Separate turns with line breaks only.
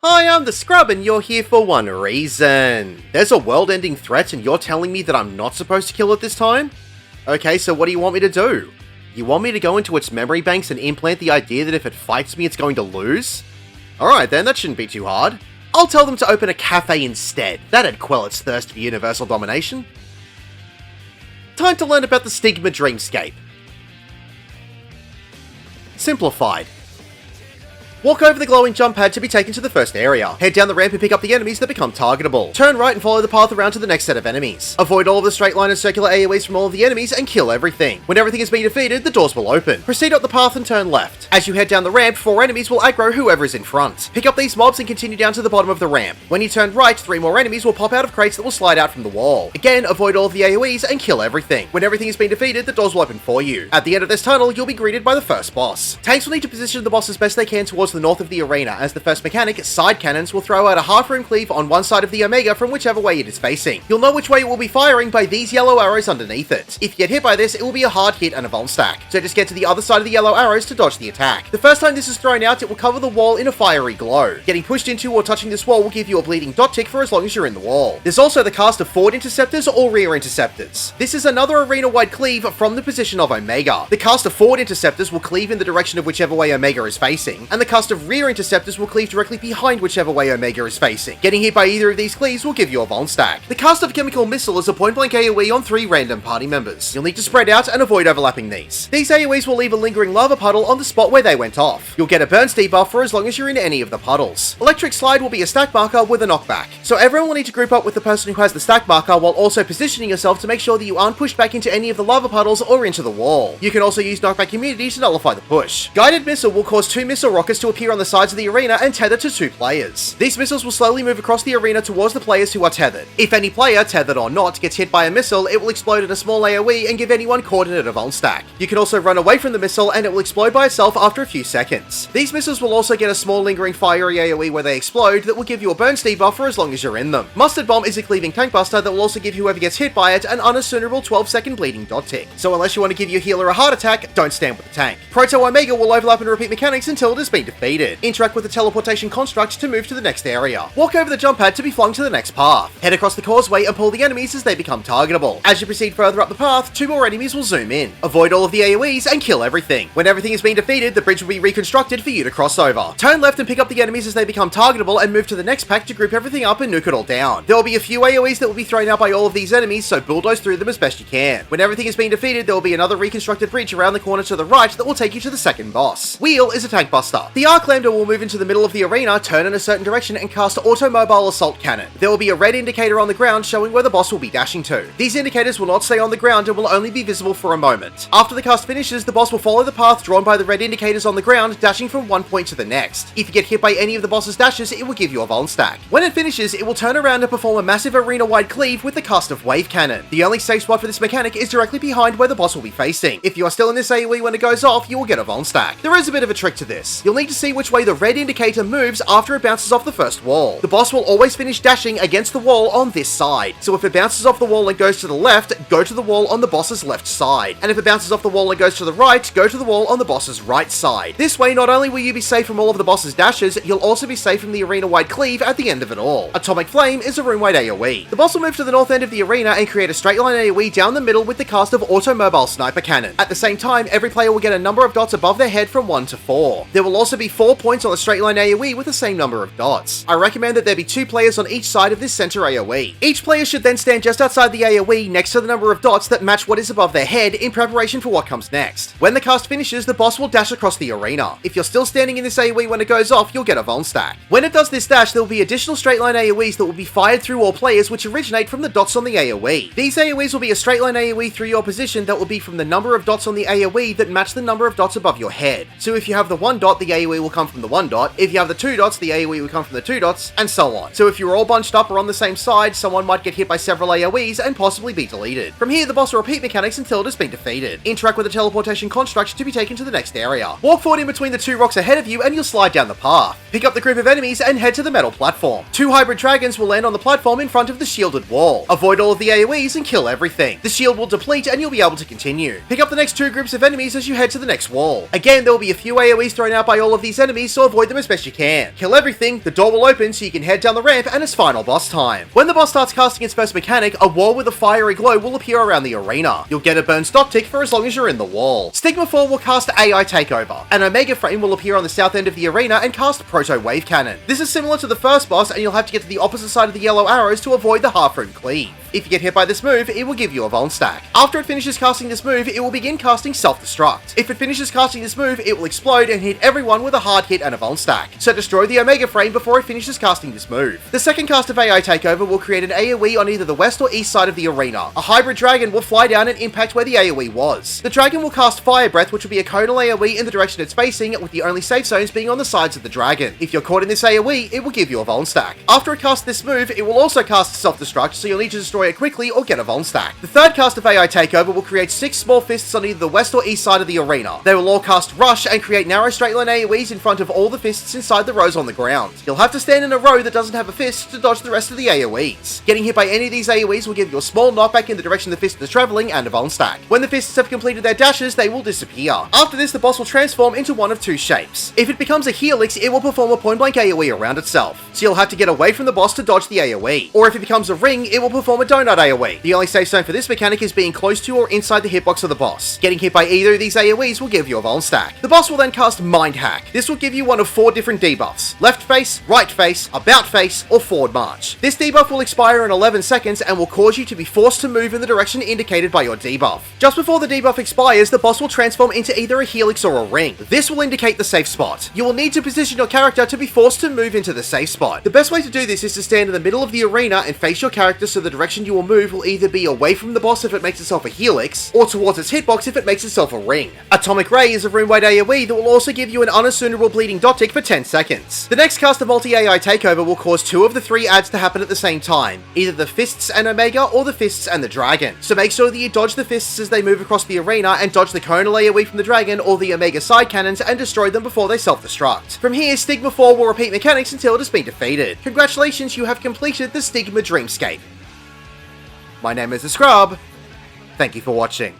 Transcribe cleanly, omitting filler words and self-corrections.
Hi, I'm the Scrub and you're here for one reason. There's a world-ending threat and you're telling me that I'm not supposed to kill it this time? Okay, so what do you want me to do? You want me to go into its memory banks and implant the idea that if it fights me it's going to lose? Alright then, that shouldn't be too hard. I'll tell them to open a cafe instead. That'd quell its thirst for universal domination. Time to learn about the Stigma Dreamscape. Simplified. Walk over the glowing jump pad to be taken to the first area. Head down the ramp and pick up the enemies that become targetable. Turn right and follow the path around to the next set of enemies. Avoid all of the straight line and circular AoEs from all of the enemies and kill everything. When everything has been defeated, the doors will open. Proceed up the path and turn left. As you head down the ramp, 4 enemies will aggro whoever is in front. Pick up these mobs and continue down to the bottom of the ramp. When you turn right, 3 more enemies will pop out of crates that will slide out from the wall. Again, avoid all of the AoEs and kill everything. When everything has been defeated, the doors will open for you. At the end of this tunnel, you'll be greeted by the first boss. Tanks will need to position the boss as best they can towards the north of the arena. As the first mechanic, side cannons will throw out a half-room cleave on one side of the Omega from whichever way it is facing. You'll know which way it will be firing by these yellow arrows underneath it. If you get hit by this, it will be a hard hit and a vol stack, so just get to the other side of the yellow arrows to dodge the attack. The first time this is thrown out, it will cover the wall in a fiery glow. Getting pushed into or touching this wall will give you a bleeding dot tick for as long as you're in the wall. There's also the cast of forward interceptors or rear interceptors. This is another arena-wide cleave from the position of Omega. The cast of forward interceptors will cleave in the direction of whichever way Omega is facing, and the cast of rear interceptors will cleave directly behind whichever way Omega is facing. Getting hit by either of these cleaves will give you a vol stack. The cast of chemical missile is a point-blank AoE on 3 random party members. You'll need to spread out and avoid overlapping these. These AoEs will leave a lingering lava puddle on the spot where they went off. You'll get a burns debuff for as long as you're in any of the puddles. Electric slide will be a stack marker with a knockback, so everyone will need to group up with the person who has the stack marker while also positioning yourself to make sure that you aren't pushed back into any of the lava puddles or into the wall. You can also use knockback immunity to nullify the push. Guided missile will cause 2 missile rockets to appear on the sides of the arena and tether to 2 players. These missiles will slowly move across the arena towards the players who are tethered. If any player, tethered or not, gets hit by a missile, it will explode in a small AoE and give anyone caught in it a vol stack. You can also run away from the missile and it will explode by itself after a few seconds. These missiles will also get a small lingering fiery AoE where they explode that will give you a burns debuff for as long as you're in them. Mustard Bomb is a cleaving tank buster that will also give whoever gets hit by it an unassumable 12-second bleeding dot tick. So unless you want to give your healer a heart attack, don't stand with the tank. Proto Omega will overlap and repeat mechanics until it has been defeated. Interact with the teleportation construct to move to the next area. Walk over the jump pad to be flung to the next path. Head across the causeway and pull the enemies as they become targetable. As you proceed further up the path, 2 more enemies will zoom in. Avoid all of the AoEs and kill everything. When everything has been defeated, the bridge will be reconstructed for you to cross over. Turn left and pick up the enemies as they become targetable and move to the next pack to group everything up and nuke it all down. There will be a few AoEs that will be thrown out by all of these enemies, so bulldoze through them as best you can. When everything has been defeated, there will be another reconstructed bridge around the corner to the right that will take you to the second boss. Wheel is a tank buster. The Arc Lambda will move into the middle of the arena, turn in a certain direction and cast Automobile Assault Cannon. There will be a red indicator on the ground showing where the boss will be dashing to. These indicators will not stay on the ground and will only be visible for a moment. After the cast finishes, the boss will follow the path drawn by the red indicators on the ground, dashing from one point to the next. If you get hit by any of the boss's dashes, it will give you a vol stack. When it finishes, it will turn around and perform a massive arena-wide cleave with the cast of Wave Cannon. The only safe spot for this mechanic is directly behind where the boss will be facing. If you are still in this AoE when it goes off, you will get a vol stack. There is a bit of a trick to this. You'll need to see which way the red indicator moves after it bounces off the first wall. The boss will always finish dashing against the wall on this side, so if it bounces off the wall and goes to the left, go to the wall on the boss's left side, and if it bounces off the wall and goes to the right, go to the wall on the boss's right side. This way, not only will you be safe from all of the boss's dashes, you'll also be safe from the arena-wide cleave at the end of it all. Atomic Flame is a room-wide AoE. The boss will move to the north end of the arena and create a straight line AoE down the middle with the cast of Automobile Sniper Cannon. At the same time, every player will get a number of dots above their head from 1 to 4. There will also be 4 points on the straight line AoE with the same number of dots. I recommend that there be 2 players on each side of this center AoE. Each player should then stand just outside the AoE next to the number of dots that match what is above their head in preparation for what comes next. When the cast finishes, the boss will dash across the arena. If you're still standing in this AoE when it goes off, you'll get a vol stack. When it does this dash, there will be additional straight line AoEs that will be fired through all players which originate from the dots on the AoE. These AoEs will be a straight line AoE through your position that will be from the number of dots on the AoE that match the number of dots above your head. So if you have the 1 dot, the AoE will come from the 1 dot. If you have the 2 dots, the AoE will come from the 2 dots, and so on. So if you're all bunched up or on the same side, someone might get hit by several AoEs and possibly be deleted. From here, the boss will repeat mechanics until it has been defeated. Interact with the teleportation construct to be taken to the next area. Walk forward in between the 2 rocks ahead of you and you'll slide down the path. Pick up the group of enemies and head to the metal platform. 2 hybrid dragons will land on the platform in front of the shielded wall. Avoid all of the AoEs and kill everything. The shield will deplete and you'll be able to continue. Pick up the next 2 groups of enemies as you head to the next wall. Again, there will be a few AoEs thrown out by all of the these enemies, so avoid them as best you can. Kill everything, the door will open so you can head down the ramp, and it's final boss time. When the boss starts casting its first mechanic, a wall with a fiery glow will appear around the arena. You'll get a burn stock tick for as long as you're in the wall. Stigma 4 will cast AI Takeover. An Omega frame will appear on the south end of the arena and cast Proto Wave Cannon. This is similar to the first boss, and you'll have to get to the opposite side of the yellow arrows to avoid the half-room cleave. If you get hit by this move, it will give you a Vuln stack. After it finishes casting this move, it will begin casting Self-Destruct. If it finishes casting this move, it will explode and hit everyone with a hard hit and a Vuln stack. So destroy the Omega frame before it finishes casting this move. The second cast of AI Takeover will create an AoE on either the west or east side of the arena. A hybrid dragon will fly down and impact where the AoE was. The dragon will cast Fire Breath, which will be a conal AoE in the direction it's facing, with the only safe zones being on the sides of the dragon. If you're caught in this AoE, it will give you a Vuln stack. After it casts this move, it will also cast Self-Destruct, so you'll need to destroy it quickly or get a Vuln stack. The third cast of AI Takeover will create 6 small fists on either the west or east side of the arena. They will all cast Rush and create narrow straight line AoEs in front of all the fists inside the rows on the ground. You'll have to stand in a row that doesn't have a fist to dodge the rest of the AoEs. Getting hit by any of these AoEs will give you a small knockback in the direction the fist is traveling and a Vuln stack. When the fists have completed their dashes, they will disappear. After this, the boss will transform into one of 2 shapes. If it becomes a Helix, it will perform a point blank AoE around itself, so you'll have to get away from the boss to dodge the AoE. Or if it becomes a ring, it will perform a donut AoE. The only safe zone for this mechanic is being close to or inside the hitbox of the boss. Getting hit by either of these AoEs will give you a Vuln stack. The boss will then cast Mind Hack. This will give you one of 4 different debuffs: left face, right face, about face, or forward march. This debuff will expire in 11 seconds and will cause you to be forced to move in the direction indicated by your debuff. Just before the debuff expires, the boss will transform into either a helix or a ring. This will indicate the safe spot. You will need to position your character to be forced to move into the safe spot. The best way to do this is to stand in the middle of the arena and face your character, so the direction you will move will either be away from the boss if it makes itself a helix, or towards its hitbox if it makes itself a ring. Atomic Ray is a room-wide AoE that will also give you an unassumable bleeding dot tick for 10 seconds. The next cast of multi-AI Takeover will cause 2 of the 3 adds to happen at the same time, either the fists and Omega or the fists and the dragon. So make sure that you dodge the fists as they move across the arena, and dodge the conal AoE from the dragon or the Omega side cannons and destroy them before they self-destruct. From here, Stigma 4 will repeat mechanics until it has been defeated. Congratulations, you have completed the Stigma Dreamscape. My name is The Scrub. Thank you for watching.